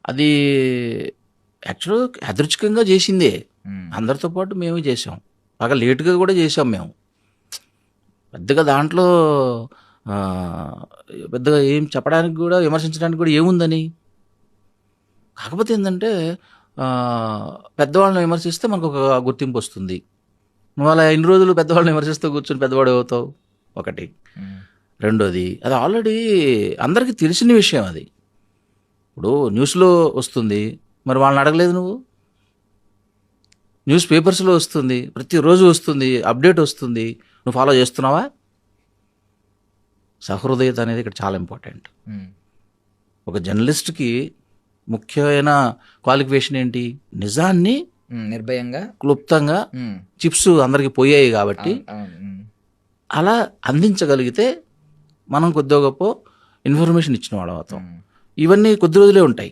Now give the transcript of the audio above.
అది యాక్చువల్గా యాదృచ్ఛికంగా చేసిందే. ఉమ్, అందరితో పాటు మేము చేసాం. బాగా లేటుగా కూడా చేసాం మేము. పెద్దగా దాంట్లో ఆ, పెద్దగా ఏం చెప్పడానికి కూడా విమర్శించడానికి కూడా ఏముందని. కాకపోతే ఏంటంటే పెద్దవాళ్ళని విమర్శిస్తే మనకు ఒక గుర్తింపు వస్తుంది. నువ్వు అలా ఎన్ని రోజులు పెద్దవాళ్ళని విమర్శిస్తూ కూర్చొని పెద్దవాడు అవుతావు? ఒకటి. ఉమ్, రెండోది, అది ఆల్రెడీ అందరికీ తెలిసిన విషయం అది. ఇప్పుడు న్యూస్లో వస్తుంది, మరి వాళ్ళని అడగలేదు నువ్వు? న్యూస్ పేపర్స్లో వస్తుంది, ప్రతిరోజు వస్తుంది, అప్డేట్ వస్తుంది, నువ్వు ఫాలో చేస్తున్నావా? సహృదయత అనేది ఇక్కడ చాలా ఇంపార్టెంట్. ఉమ్, ఒక జర్నలిస్ట్కి ముఖ్యమైన క్వాలిఫికేషన్ ఏంటి? నిజాన్ని నిర్భయంగా. క్లుప్తంగా, ఉమ్, చిప్స్ అందరికి పోయాయి కాబట్టి అవును, ఉమ్, అలా అందించగలిగితే మనం కొద్దిగా గొప్ప ఇన్ఫర్మేషన్ ఇచ్చిన వాళ్ళం అవుతాం. ఉమ్. ఇవన్నీ కొద్ది రోజులే ఉంటాయి.